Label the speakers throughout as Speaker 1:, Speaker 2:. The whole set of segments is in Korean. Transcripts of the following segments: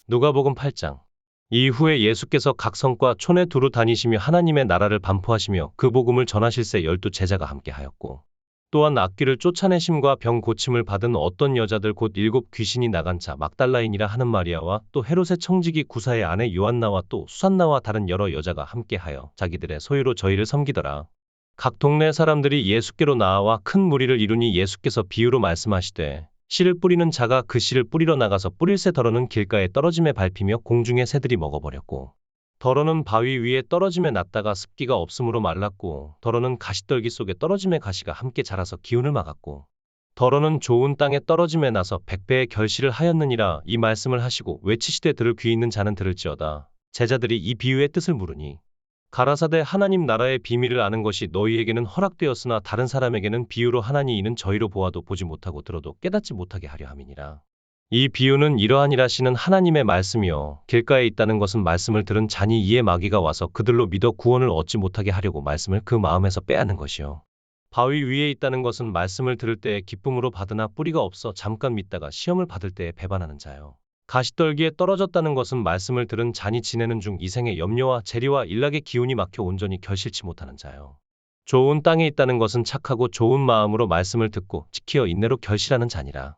Speaker 1: 누가복음 8장. 이후에 예수께서 각 성과 촌에 두루 다니시며 하나님의 나라를 반포하시며 그 복음을 전하실새 12제자가 함께하였고 또한 악귀를 쫓아내심과 병 고침을 받은 어떤 여자들 곧 7 귀신이 나간 자 막달라인이라 하는 마리아와 또 헤롯의 청지기 구사의 아내 요한나와 또 수산나와 다른 여러 여자가 함께하여 자기들의 소유로 저희를 섬기더라. 각 동네 사람들이 예수께로 나아와 큰 무리를 이루니 예수께서 비유로 말씀하시되 씨를 뿌리는 자가 그 씨를 뿌리러 나가서 뿌릴새 덜어는 길가에 떨어짐에 밟히며 공중의 새들이 먹어버렸고 덜어는 바위 위에 떨어짐에 났다가 습기가 없으므로 말랐고 덜어는 가시떨기 속에 떨어짐에 가시가 함께 자라서 기운을 막았고 덜어는 좋은 땅에 떨어짐에 나서 100배의 결실을 하였느니라. 이 말씀을 하시고 외치시되 들을 귀 있는 자는 들을지어다. 제자들이 이 비유의 뜻을 물으니 가라사대 하나님 나라의 비밀을 아는 것이 너희에게는 허락되었으나 다른 사람에게는 비유로 하나니 이는 저희로 보아도 보지 못하고 들어도 깨닫지 못하게 하려 함이니라. 이 비유는 이러하니라시는 하나님의 말씀이요 길가에 있다는 것은 말씀을 들은 자니 이에 마귀가 와서 그들로 믿어 구원을 얻지 못하게 하려고 말씀을 그 마음에서 빼앗는 것이요 바위 위에 있다는 것은 말씀을 들을 때에 기쁨으로 받으나 뿌리가 없어 잠깐 믿다가 시험을 받을 때에 배반하는 자요 가시떨기에 떨어졌다는 것은 말씀을 들은 자니 지내는 중 이생의 염려와 재리와 일락의 기운이 막혀 온전히 결실치 못하는 자요 좋은 땅에 있다는 것은 착하고 좋은 마음으로 말씀을 듣고 지키어 인내로 결실하는 자니라.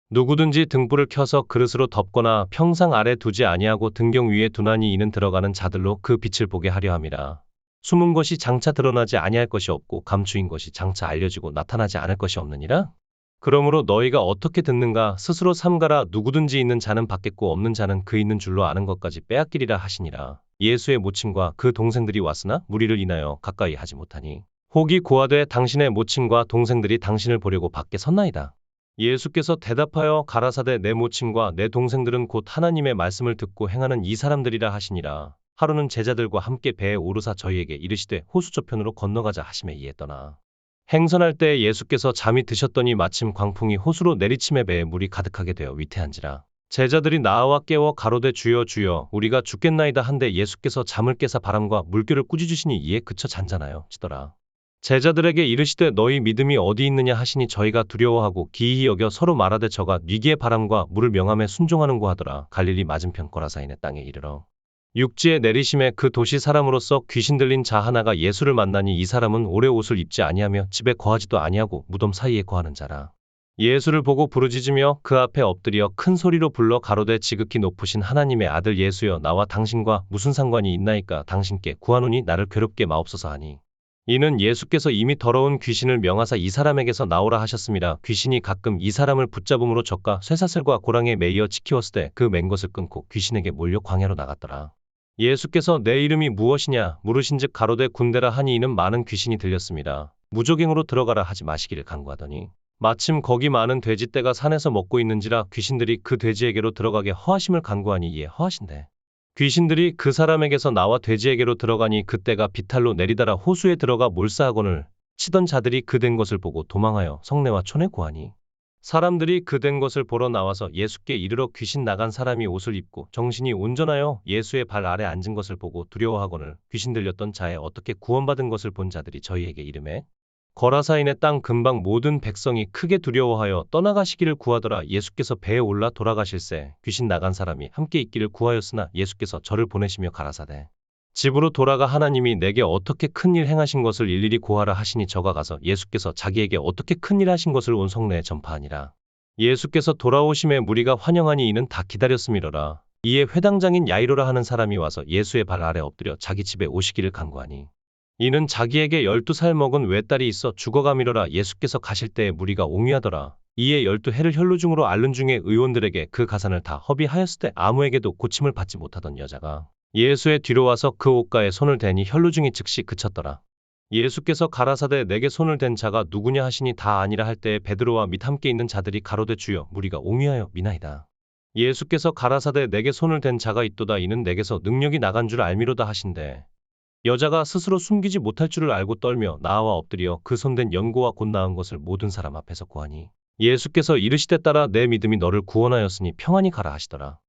Speaker 1: 누구든지 등불을 켜서 그릇으로 덮거나 평상 아래 두지 아니하고 등경 위에 두나니 이는 들어가는 자들로 그 빛을 보게 하려 함이라. 숨은 것이 장차 드러나지 아니할 것이 없고 감추인 것이 장차 알려지고 나타나지 않을 것이 없느니라. 그러므로 너희가 어떻게 듣는가 스스로 삼가라. 누구든지 있는 자는 받겠고 없는 자는 그 있는 줄로 아는 것까지 빼앗기리라 하시니라. 예수의 모친과 그 동생들이 왔으나 무리를 인하여 가까이 하지 못하니 혹이 고하되 당신의 모친과 동생들이 당신을 보려고 밖에 섰나이다. 예수께서 대답하여 가라사대 내 모친과 내 동생들은 곧 하나님의 말씀을 듣고 행하는 이 사람들이라 하시니라. 하루는 제자들과 함께 배에 오르사 저희에게 이르시되 호수 저편으로 건너가자 하시매 이에 떠나 행선할 때 예수께서 잠이 드셨더니 마침 광풍이 호수로 내리침에 배에 물이 가득하게 되어 위태한지라. 제자들이 나와 깨워 가로되 주여 주여 우리가 죽겠나이다 한데 예수께서 잠을 깨사 바람과 물결을 꾸짖으시니 이에 그쳐 잔잔하여 지더라. 제자들에게 이르시되 너희 믿음이 어디 있느냐 하시니 저희가 두려워하고 기이히 여겨 서로 말하되 저가 위기의 바람과 물을 명함에 순종하는고 하더라. 갈릴리 맞은편 거라사인의 땅에 이르러 육지에 내리심에 그 도시 사람으로서 귀신 들린 자 하나가 예수를 만나니 이 사람은 오래 옷을 입지 아니하며 집에 거하지도 아니하고 무덤 사이에 거하는 자라. 예수를 보고 부르짖으며 그 앞에 엎드려 큰 소리로 불러 가로되 지극히 높으신 하나님의 아들 예수여 나와 당신과 무슨 상관이 있나이까 당신께 구하노니 나를 괴롭게 마옵소서 하니 이는 예수께서 이미 더러운 귀신을 명하사 이 사람에게서 나오라 하셨음이라. 귀신이 가끔 이 사람을 붙잡음으로 젖과 쇠사슬과 고랑에 매이어 지키었으되 그 맨 것을 끊고 귀신에게 몰려 광야로 나갔더라. 예수께서 내 이름이 무엇이냐 물으신즉 가로되 군대라 하니 이는 많은 귀신이 들렸습니다. 무조갱으로 들어가라 하지 마시기를 간구하더니 마침 거기 많은 돼지떼가 산에서 먹고 있는지라 귀신들이 그 돼지에게로 들어가게 허하심을 간구하니 이에 허하신대. 귀신들이 그 사람에게서 나와 돼지에게로 들어가니 그때가 비탈로 내리다라 호수에 들어가 몰사하거늘 치던 자들이 그 된 것을 보고 도망하여 성내와 촌에 고하니 사람들이 그 된 것을 보러 나와서 예수께 이르러 귀신 나간 사람이 옷을 입고 정신이 온전하여 예수의 발 아래 앉은 것을 보고 두려워하거늘 귀신 들렸던 자에 어떻게 구원받은 것을 본 자들이 저희에게 이르매 거라사인의 땅 근방 모든 백성이 크게 두려워하여 떠나가시기를 구하더라. 예수께서 배에 올라 돌아가실새 귀신 나간 사람이 함께 있기를 구하였으나 예수께서 저를 보내시며 가라사대 집으로 돌아가 하나님이 내게 어떻게 큰일 행하신 것을 일일이 고하라 하시니 저가 가서 예수께서 자기에게 어떻게 큰일 하신 것을 온 성내에 전파하니라. 예수께서 돌아오심에 무리가 환영하니 이는 다 기다렸음이로라. 이에 회당장인 야이로라 하는 사람이 와서 예수의 발 아래 엎드려 자기 집에 오시기를 간구하니 이는 자기에게 12살 먹은 외딸이 있어 죽어가미로라. 예수께서 가실 때에 무리가 옹위하더라. 이에 12해를 혈루증으로 앓는 중에 의원들에게 그 가산을 다 허비하였을 때 아무에게도 고침을 받지 못하던 여자가 예수의 뒤로 와서 그 옷가에 손을 대니 혈루증이 즉시 그쳤더라. 예수께서 가라사대 내게 손을 댄 자가 누구냐 하시니 다 아니라 할 때에 베드로와 및 함께 있는 자들이 가로되 주여 무리가 옹위하여 미나이다. 예수께서 가라사대 내게 손을 댄 자가 있도다. 이는 내게서 능력이 나간 줄 알미로다 하신대. 여자가 스스로 숨기지 못할 줄을 알고 떨며 나와 엎드려 그 손댄 연고와 곧 나은 것을 모든 사람 앞에서 고하니 예수께서 이르시되 따라 내 믿음이 너를 구원하였으니 평안히 가라 하시더라.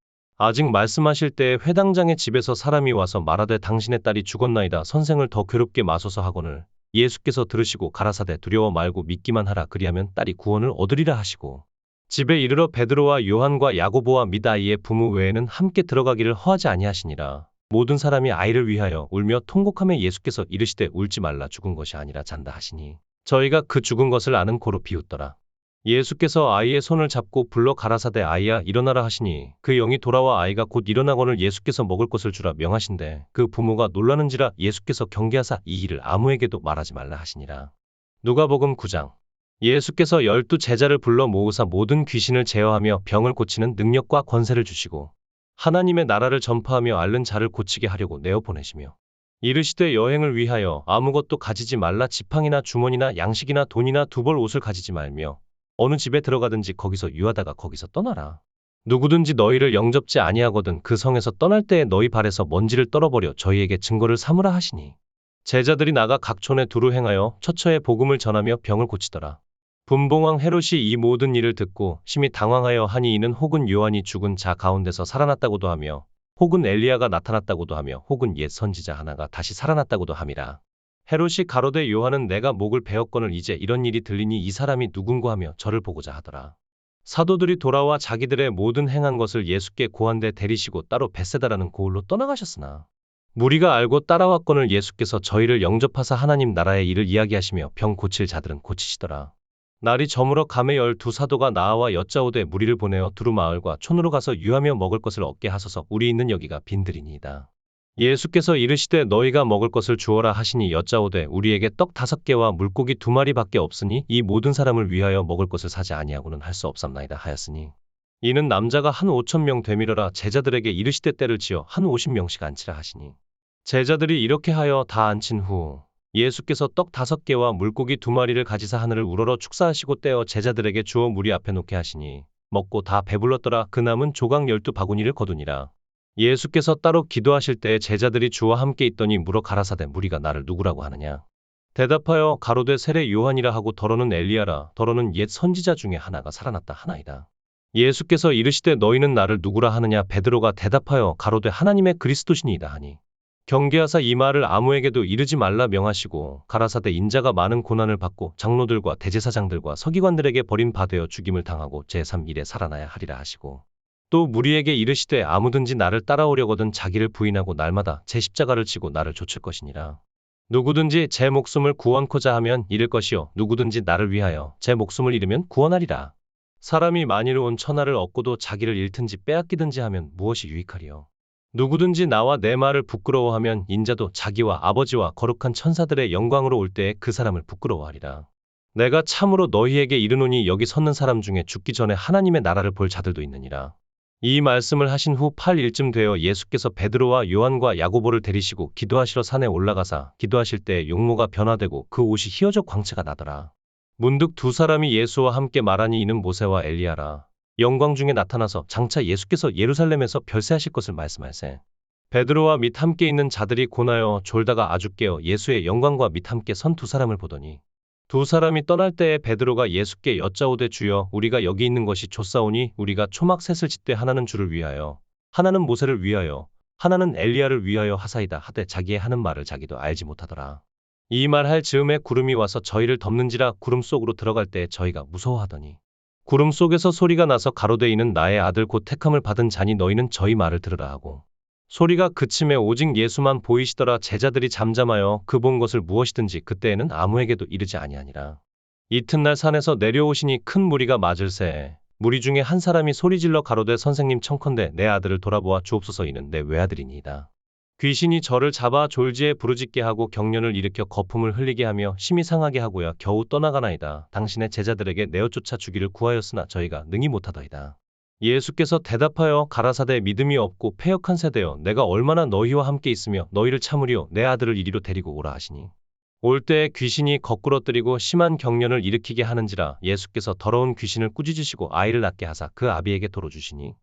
Speaker 1: 아직 말씀하실 때에 회당장의 집에서 사람이 와서 말하되 당신의 딸이 죽었나이다. 선생을 더 괴롭게 마소서 하거늘 예수께서 들으시고 가라사대 두려워 말고 믿기만 하라. 그리하면 딸이 구원을 얻으리라 하시고 집에 이르러 베드로와 요한과 야고보와 및 아이의 부모 외에는 함께 들어가기를 허하지 아니하시니라. 모든 사람이 아이를 위하여 울며 통곡하며 예수께서 이르시되 울지 말라, 죽은 것이 아니라 잔다 하시니 저희가 그 죽은 것을 아는 고로 비웃더라. 예수께서 아이의 손을 잡고 불러 가라사대 아이야 일어나라 하시니 그 영이 돌아와 아이가 곧 일어나거늘 예수께서 먹을 것을 주라 명하신대 그 부모가 놀라는지라. 예수께서 경계하사 이 일을 아무에게도 말하지 말라 하시니라. 누가복음 9장. 예수께서 12 제자를 불러 모으사 모든 귀신을 제어하며 병을 고치는 능력과 권세를 주시고 하나님의 나라를 전파하며 앓는 자를 고치게 하려고 내어 보내시며 이르시되 여행을 위하여 아무것도 가지지 말라. 지팡이나 주머니나 양식이나 돈이나 두 벌 옷을 가지지 말며 어느 집에 들어가든지 거기서 유하다가 거기서 떠나라. 누구든지 너희를 영접지 아니하거든 그 성에서 떠날 때에 너희 발에서 먼지를 떨어버려 저희에게 증거를 삼으라 하시니 제자들이 나가 각 촌에 두루 행하여 처처에 복음을 전하며 병을 고치더라. 분봉왕 헤롯이 이 모든 일을 듣고 심히 당황하여 하니 이는 혹은 요한이 죽은 자 가운데서 살아났다고도 하며 혹은 엘리야가 나타났다고도 하며 혹은 옛 선지자 하나가 다시 살아났다고도 함이라. 헤롯이 가로되 요한은 내가 목을 베었거늘 이제 이런 일이 들리니 이 사람이 누군고 하며 저를 보고자 하더라. 사도들이 돌아와 자기들의 모든 행한 것을 예수께 고한데 데리시고 따로 벳세다라는 고을로 떠나가셨으나 무리가 알고 따라왔거늘 예수께서 저희를 영접하사 하나님 나라의 일을 이야기하시며 병 고칠 자들은 고치시더라. 날이 저물어 감에 12 사도가 나아와 여짜오되 무리를 보내어 두루 마을과 촌으로 가서 유하며 먹을 것을 얻게 하소서. 우리 있는 여기가 빈들이니이다. 예수께서 이르시되 너희가 먹을 것을 주어라 하시니 여짜오되 우리에게 떡 5개와 물고기 2마리밖에 없으니 이 모든 사람을 위하여 먹을 것을 사지 아니하고는 할 수 없삼나이다 하였으니 이는 남자가 한 5,000명 되밀어라. 제자들에게 이르시되 때를 지어 한 50명씩 앉히라 하시니 제자들이 이렇게 하여 다 앉힌 후 예수께서 떡 5개와 물고기 2마리를 가지사 하늘을 우러러 축사하시고 떼어 제자들에게 주어 무리 앞에 놓게 하시니 먹고 다 배불렀더라. 그 남은 조각 12바구니를 거두니라. 예수께서 따로 기도하실 때에 제자들이 주와 함께 있더니 물어 가라사대 무리가 나를 누구라고 하느냐. 대답하여 가로되 세례 요한이라 하고 더러는 엘리야라. 더러는 옛 선지자 중에 하나가 살아났다 하나이다. 예수께서 이르시되 너희는 나를 누구라 하느냐. 베드로가 대답하여 가로되 하나님의 그리스도시니이다 하니 경계하사 이 말을 아무에게도 이르지 말라 명하시고 가라사대 인자가 많은 고난을 받고 장로들과 대제사장들과 서기관들에게 버림받아 죽임을 당하고 제3일에 살아나야 하리라 하시고 또 무리에게 이르시되 아무든지 나를 따라오려거든 자기를 부인하고 날마다 제 십자가를 지고 나를 좇을 것이니라. 누구든지 제 목숨을 구원코자 하면 잃을 것이요 누구든지 나를 위하여 제 목숨을 잃으면 구원하리라. 사람이 만일 온 천하를 얻고도 자기를 잃든지 빼앗기든지 하면 무엇이 유익하리요. 누구든지 나와 내 말을 부끄러워하면 인자도 자기와 아버지와 거룩한 천사들의 영광으로 올 때에 그 사람을 부끄러워하리라. 내가 참으로 너희에게 이르노니 여기 섰는 사람 중에 죽기 전에 하나님의 나라를 볼 자들도 있느니라. 이 말씀을 하신 후 8일쯤 되어 예수께서 베드로와 요한과 야고보를 데리시고 기도하시러 산에 올라가사 기도하실 때에 용모가 변화되고 그 옷이 휘어져 광채가 나더라. 문득 두 사람이 예수와 함께 말하니 이는 모세와 엘리야라. 영광 중에 나타나서 장차 예수께서 예루살렘에서 별세하실 것을 말씀하세. 베드로와 및 함께 있는 자들이 고나여 졸다가 아주 깨어 예수의 영광과 및 함께 선 두 사람을 보더니 두 사람이 떠날 때에 베드로가 예수께 여짜오되 주여 우리가 여기 있는 것이 좋사오니 우리가 초막 셋을 짓되 하나는 주를 위하여 하나는 모세를 위하여 하나는 엘리야를 위하여 하사이다 하되 자기의 하는 말을 자기도 알지 못하더라. 이 말할 즈음에 구름이 와서 저희를 덮는지라. 구름 속으로 들어갈 때에 저희가 무서워하더니 구름 속에서 소리가 나서 가로되 이는 나의 아들 곧 택함을 받은 자니 너희는 저희 말을 들으라 하고 소리가 그침에 오직 예수만 보이시더라. 제자들이 잠잠하여 그 본 것을 무엇이든지 그때에는 아무에게도 이르지 아니하니라. 이튿날 산에서 내려오시니 큰 무리가 맞을새 무리 중에 한 사람이 소리질러 가로되 선생님 청컨대 내 아들을 돌아보아 주옵소서. 이는 내 외아들이니이다. 귀신이 저를 잡아 졸지에 부르짖게 하고 경련을 일으켜 거품을 흘리게 하며 심히 상하게 하고야 겨우 떠나가나이다. 당신의 제자들에게 내어 쫓아 주기를 구하였으나 저희가 능히 못하더이다. 예수께서 대답하여 가라사대 믿음이 없고 패역한 세대여 내가 얼마나 너희와 함께 있으며 너희를 참으리요 내 아들을 이리로 데리고 오라 하시니 올 때에 귀신이 거꾸러뜨리고 심한 경련을 일으키게 하는지라. 예수께서 더러운 귀신을 꾸짖으시고 아이를 낳게 하사 그 아비에게 도로 주시니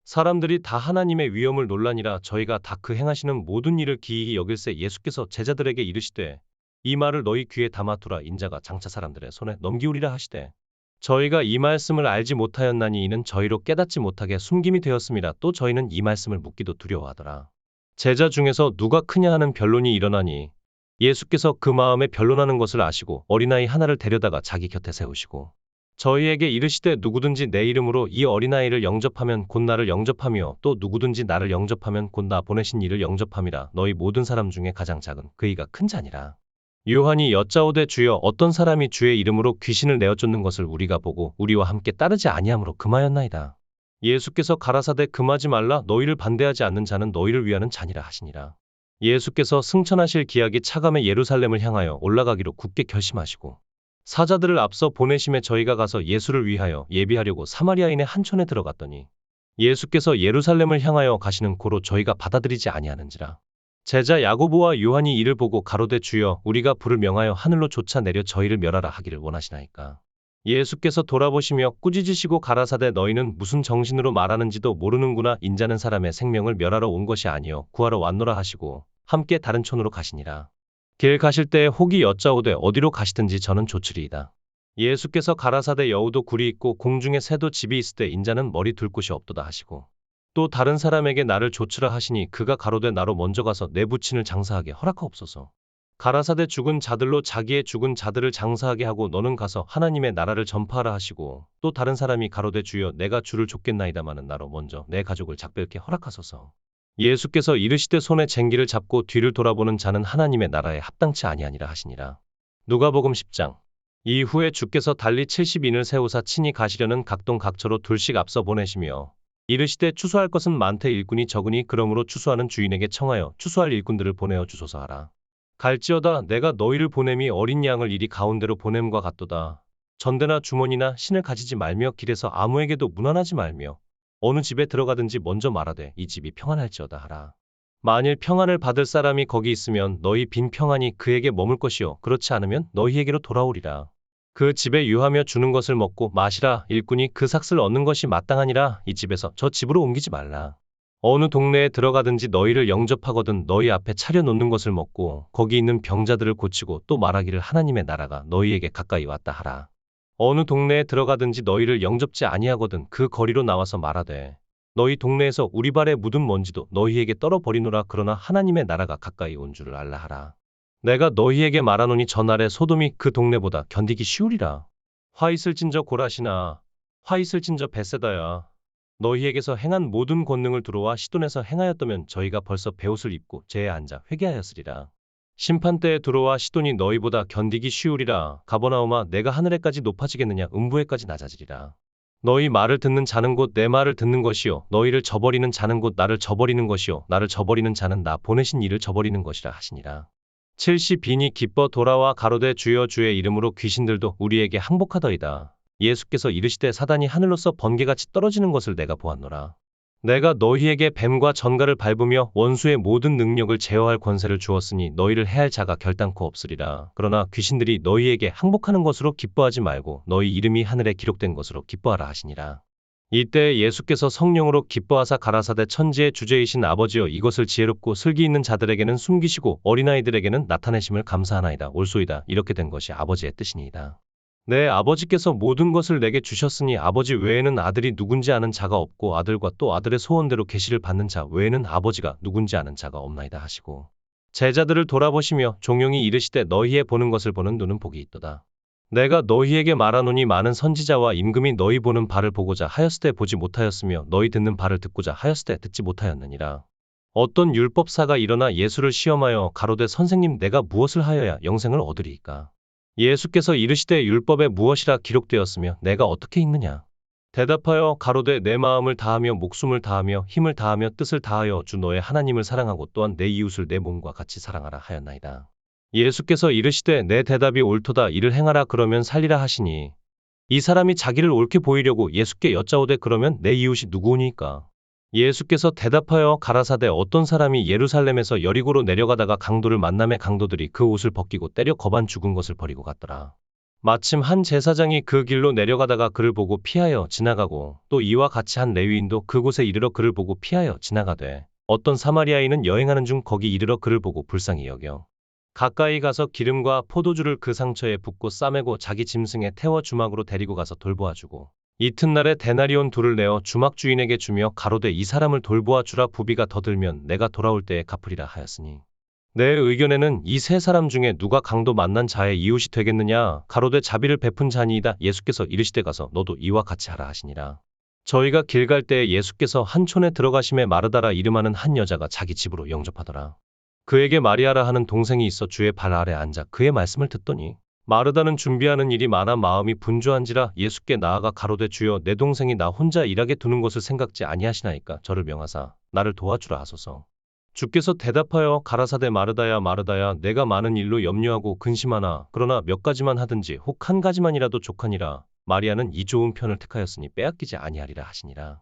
Speaker 1: 사람들이 다 하나님의 위엄을 놀라니라. 저희가 다 그 행하시는 모든 일을 기이히 여길새 예수께서 제자들에게 이르시되 이 말을 너희 귀에 담아두라. 인자가 장차 사람들의 손에 넘기우리라 하시되 저희가 이 말씀을 알지 못하였나니 이는 저희로 깨닫지 못하게 숨김이 되었음이라. 또 저희는 이 말씀을 묻기도 두려워하더라. 제자 중에서 누가 크냐 하는 변론이 일어나니 예수께서 그 마음에 변론하는 것을 아시고 어린아이 하나를 데려다가 자기 곁에 세우시고 저희에게 이르시되 누구든지 내 이름으로 이 어린아이를 영접하면 곧 나를 영접하며 또 누구든지 나를 영접하면 곧 나 보내신 이를 영접함이라. 너희 모든 사람 중에 가장 작은 그이가 큰 자니라. 요한이 여짜오되 주여 어떤 사람이 주의 이름으로 귀신을 내어 쫓는 것을 우리가 보고 우리와 함께 따르지 아니함으로 금하였나이다. 예수께서 가라사대 금하지 말라. 너희를 반대하지 않는 자는 너희를 위하는 자니라 하시니라. 예수께서 승천하실 기약이 차감해 예루살렘을 향하여 올라가기로 굳게 결심하시고 사자들을 앞서 보내심에 저희가 가서 예수를 위하여 예비하려고 사마리아인의 한 촌에 들어갔더니 예수께서 예루살렘을 향하여 가시는 고로 저희가 받아들이지 아니하는지라. 제자 야고보와 요한이 이를 보고 가로되 주여 우리가 불을 명하여 하늘로 쫓아내려 저희를 멸하라 하기를 원하시나이까. 예수께서 돌아보시며 꾸짖으시고 가라사대 너희는 무슨 정신으로 말하는지도 모르는구나. 인자는 사람의 생명을 멸하러 온 것이 아니요 구하러 왔노라 하시고 함께 다른 촌으로 가시니라. 길 가실 때에 혹이 여짜오되 어디로 가시든지 저는 조치리이다. 예수께서 가라사대 여우도 굴이 있고 공중에 새도 집이 있을 때 인자는 머리 둘 곳이 없도다 하시고 또 다른 사람에게 나를 조치라 하시니 그가 가로되 나로 먼저 가서 내 부친을 장사하게 허락하옵소서. 가라사대 죽은 자들로 자기의 죽은 자들을 장사하게 하고 너는 가서 하나님의 나라를 전파하라 하시고 또 다른 사람이 가로되 주여 내가 주를 쫓겠나이다마는 나로 먼저 내 가족을 작별케 허락하소서. 예수께서 이르시되 손에 쟁기를 잡고 뒤를 돌아보는 자는 하나님의 나라에 합당치 아니하니라 하시니라. 누가복음 10장. 이후에 주께서 달리 70인을 세우사 친히 가시려는 각동 각처로 둘씩 앞서 보내시며 이르시되 추수할 것은 많되 일꾼이 적으니 그러므로 추수하는 주인에게 청하여 추수할 일꾼들을 보내어 주소서 하라. 갈지어다 내가 너희를 보냄이 어린 양을 이리 가운데로 보냄과 같도다. 전대나 주머니나 신을 가지지 말며 길에서 아무에게도 문안하지 말며 어느 집에 들어가든지 먼저 말하되 이 집이 평안할지어다 하라. 만일 평안을 받을 사람이 거기 있으면 너희 빈 평안이 그에게 머물 것이요 그렇지 않으면 너희에게로 돌아오리라. 그 집에 유하며 주는 것을 먹고 마시라. 일꾼이 그 삭슬 얻는 것이 마땅하니라. 이 집에서 저 집으로 옮기지 말라. 어느 동네에 들어가든지 너희를 영접하거든 너희 앞에 차려놓는 것을 먹고 거기 있는 병자들을 고치고 또 말하기를 하나님의 나라가 너희에게 가까이 왔다 하라. 어느 동네에 들어가든지 너희를 영접지 아니하거든 그 거리로 나와서 말하되 너희 동네에서 우리 발에 묻은 먼지도 너희에게 떨어버리노라. 그러나 하나님의 나라가 가까이 온 줄을 알라 하라. 내가 너희에게 말하노니 전날에 소돔이 그 동네보다 견디기 쉬우리라. 화 있을진저 고라시나 화 있을진저 벳세다야. 너희에게서 행한 모든 권능을 두로와 시돈에서 행하였다면 저희가 벌써 베옷을 입고 제에 앉아 회개하였으리라. 심판때에 두로와 시돈이 너희보다 견디기 쉬우리라. 가버나움아 내가 하늘에까지 높아지겠느냐 음부에까지 낮아지리라. 너희 말을 듣는 자는 곧 내 말을 듣는 것이요 너희를 저버리는 자는 곧 나를 저버리는 것이요 나를 저버리는 자는 나 보내신 이를 저버리는 것이라 하시니라. 70인이 기뻐 돌아와 가로되 주여 주의 이름으로 귀신들도 우리에게 항복하더이다. 예수께서 이르시되 사단이 하늘로서 번개같이 떨어지는 것을 내가 보았노라. 내가 너희에게 뱀과 전갈을 밟으며 원수의 모든 능력을 제어할 권세를 주었으니 너희를 해할 자가 결단코 없으리라. 그러나 귀신들이 너희에게 항복하는 것으로 기뻐하지 말고 너희 이름이 하늘에 기록된 것으로 기뻐하라 하시니라. 이때 예수께서 성령으로 기뻐하사 가라사대 천지의 주제이신 아버지여 이것을 지혜롭고 슬기 있는 자들에게는 숨기시고 어린아이들에게는 나타내심을 감사하나이다. 옳소이다. 이렇게 된 것이 아버지의 뜻이니이다. 내 아버지께서 모든 것을 내게 주셨으니 아버지 외에는 아들이 누군지 아는 자가 없고 아들과 또 아들의 소원대로 계시를 받는 자 외에는 아버지가 누군지 아는 자가 없나이다 하시고 제자들을 돌아보시며 종용이 이르시되 너희의 보는 것을 보는 눈은 복이 있도다. 내가 너희에게 말하노니 많은 선지자와 임금이 너희 보는 바를 보고자 하였으되 보지 못하였으며 너희 듣는 바를 듣고자 하였으되 듣지 못하였느니라. 어떤 율법사가 일어나 예수를 시험하여 가로되 선생님 내가 무엇을 하여야 영생을 얻으리이까. 예수께서 이르시되 율법에 무엇이라 기록되었으며 내가 어떻게 읽느냐. 대답하여 가로되 내 마음을 다하며 목숨을 다하며 힘을 다하며 뜻을 다하여 주 너의 하나님을 사랑하고 또한 내 이웃을 내 몸과 같이 사랑하라 하였나이다. 예수께서 이르시되 내 대답이 옳도다. 이를 행하라 그러면 살리라 하시니 이 사람이 자기를 옳게 보이려고 예수께 여짜오되 그러면 내 이웃이 누구오니까. 예수께서 대답하여 가라사대 어떤 사람이 예루살렘에서 여리고로 내려가다가 강도를 만남에 강도들이 그 옷을 벗기고 때려 거반 죽은 것을 버리고 갔더라. 마침 한 제사장이 그 길로 내려가다가 그를 보고 피하여 지나가고 또 이와 같이 한 레위인도 그곳에 이르러 그를 보고 피하여 지나가되 어떤 사마리아인은 여행하는 중 거기 이르러 그를 보고 불쌍히 여겨 가까이 가서 기름과 포도주를 그 상처에 붓고 싸매고 자기 짐승에 태워 주막으로 데리고 가서 돌보아 주고 이튿날에 데나리온 둘을 내어 주막 주인에게 주며 가로되 이 사람을 돌보아 주라 부비가 더 들면 내가 돌아올 때에 갚으리라 하였으니 내 의견에는 이 세 사람 중에 누가 강도 만난 자의 이웃이 되겠느냐? 가로되 자비를 베푼 자니이다. 예수께서 이르시되 가서 너도 이와 같이 하라 하시니라. 저희가 길 갈 때에 예수께서 한 촌에 들어가심에 마르다라 이름하는 한 여자가 자기 집으로 영접하더라. 그에게 마리아라 하는 동생이 있어 주의 발 아래 앉아 그의 말씀을 듣더니 마르다는 준비하는 일이 많아 마음이 분주한지라 예수께 나아가 가로되 주여 내 동생이 나 혼자 일하게 두는 것을 생각지 아니하시나이까 저를 명하사 나를 도와주라 하소서. 주께서 대답하여 가라사대 마르다야 마르다야 내가 많은 일로 염려하고 근심하나 그러나 몇 가지만 하든지 혹 한 가지만이라도 족하니라. 마리아는 이 좋은 편을 택하였으니 빼앗기지 아니하리라 하시니라.